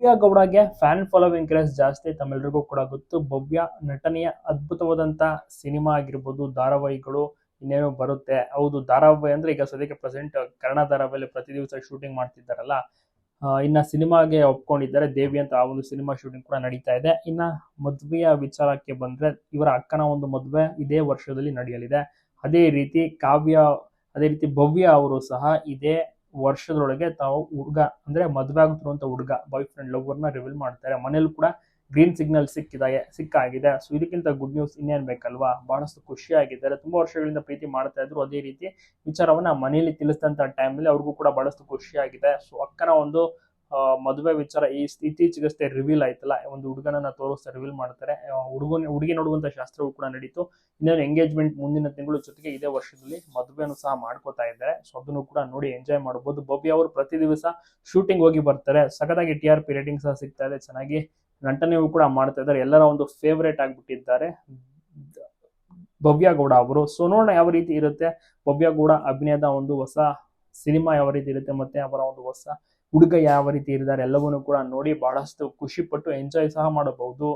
ಭವ್ಯ ಗೌಡಗೆ fan following craze ಜಾಸ್ತಿ, ತಮ್ಮೆಲ್ಲರಿಗೂ ಕೂಡ ಗೊತ್ತು. ಭವ್ಯ ನಟನೆಯ ಅದ್ಭುತವಾದಂತ ಸಿನಿಮಾ ಆಗಿರ್ಬೋದು, ಧಾರಾವಾಹಿಗಳು ಇನ್ನೇನು ಬರುತ್ತೆ. ಹೌದು, ಧಾರಾವಾಹಿ ಅಂದ್ರೆ ಈಗ ಸದ್ಯಕ್ಕೆ ಪ್ರೆಸೆಂಟ್ ಕನ್ನಡ ಧಾರಾವಾಹಿಯಲ್ಲಿ ಪ್ರತಿ ದಿವಸ ಶೂಟಿಂಗ್ ಮಾಡ್ತಿದ್ದಾರಲ್ಲ. ಇನ್ನ ಸಿನಿಮಾಗೆ ಒಪ್ಕೊಂಡಿದ್ದಾರೆ ದೇವಿ ಅಂತ. ಆ ಒಂದು ಸಿನಿಮಾ ಶೂಟಿಂಗ್ ಕೂಡ ನಡೀತಾ ಇದೆ. ಇನ್ನ ಮದುವೆಯ ವಿಚಾರಕ್ಕೆ ಬಂದ್ರೆ, ಇವರ ಅಕ್ಕನ ಒಂದು ಮದುವೆ ಇದೇ ವರ್ಷದಲ್ಲಿ ನಡೆಯಲಿದೆ. ಅದೇ ರೀತಿ ಕಾವ್ಯ, ಅದೇ ರೀತಿ ಭವ್ಯ ಅವರು ಸಹ ಇದೇ ವರ್ಷದೊಳಗೆ ತಾವು ಹುಡುಗ ಅಂದ್ರೆ ಮದುವೆ ಆಗ್ತಿರುವಂತ ಹುಡುಗ ಬಾಯ್ ಫ್ರೆಂಡ್ ಲವ್ವರ್ನ ರಿವೀಲ್ ಮಾಡ್ತಾರೆ. ಮನೇಲಿ ಕೂಡ ಗ್ರೀನ್ ಸಿಗ್ನಲ್ ಸಿಕ್ಕಾಗಿದೆ. ಸೊ ಇದಕ್ಕಿಂತ ಗುಡ್ ನ್ಯೂಸ್ ಇನ್ನೇನ್ ಬೇಕಲ್ವಾ. ಬಹಳಷ್ಟು ಖುಷಿಯಾಗಿದ್ದಾರೆ. ತುಂಬಾ ವರ್ಷಗಳಿಂದ ಪ್ರೀತಿ ಮಾಡ್ತಾ ಇದ್ರು. ಅದೇ ರೀತಿ ವಿಚಾರವನ್ನ ಮನೆಯಲ್ಲಿ ತಿಳಿಸಿದಂತ ಟೈಮಲ್ಲಿ ಅವ್ರಿಗೂ ಕೂಡ ಬಹಳಷ್ಟು ಖುಷಿಯಾಗಿದೆ. ಸೊ ಅಕ್ಕನ ಒಂದು ಮದುವೆ ವಿಚಾರ ಇತ್ತೀಚೆಗಷ್ಟೇ ರಿವೀಲ್ ಆಯ್ತಲ್ಲ. ಒಂದು ಹುಡುಗನನ್ನ ತೋರಿಸ್ತಾ ರಿವೀಲ್ ಮಾಡ್ತಾರೆ. ಹುಡುಗಿ ನೋಡುವಂತ ಶಾಸ್ತ್ರವೂ ಕೂಡ ನಡೀತು. ಇನ್ನೇನು ಎಂಗೇಜ್ಮೆಂಟ್ ಮುಂದಿನ ತಿಂಗಳು, ಜೊತೆಗೆ ಇದೇ ವರ್ಷದಲ್ಲಿ ಮದುವೆಯನ್ನು ಸಹ ಮಾಡ್ಕೋತಾ ಇದ್ದಾರೆ. ಸೊ ಅದನ್ನು ಕೂಡ ನೋಡಿ ಎಂಜಾಯ್ ಮಾಡಬಹುದು. ಭವ್ಯ ಅವರು ಪ್ರತಿ ದಿವಸ ಶೂಟಿಂಗ್ ಹೋಗಿ ಬರ್ತಾರೆ. ಸಖತ್ತಾಗಿ TRP ರೇಟಿಂಗ್ ಸಹ ಸಿಗ್ತಾ ಇದೆ. ಚೆನ್ನಾಗಿ ನಟನೆಯೂ ಕೂಡ ಮಾಡ್ತಾ ಇದ್ದಾರೆ. ಎಲ್ಲರ ಒಂದು ಫೇವರೇಟ್ ಆಗ್ಬಿಟ್ಟಿದ್ದಾರೆ ಭವ್ಯ ಗೌಡ ಅವರು. ಸೊ ನೋಡೋಣ ಯಾವ ರೀತಿ ಇರುತ್ತೆ ಭವ್ಯ ಗೌಡ ಅಭಿನಯದ ಒಂದು ಹೊಸ ಸಿನಿಮಾ ಯಾವ ರೀತಿ ಇರುತ್ತೆ, ಮತ್ತೆ ಅವರ ಒಂದು ಹೊಸ ಹುಡುಗ ಯಾವ ರೀತಿ ಇದ್ದಾರೆ, ಎಲ್ಲವನ್ನೂ ಕೂಡ ನೋಡಿ ಬಹಳಷ್ಟು ಖುಷಿ ಪಟ್ಟು ಎಂಜಾಯ್ ಸಹ ಮಾಡಬಹುದು.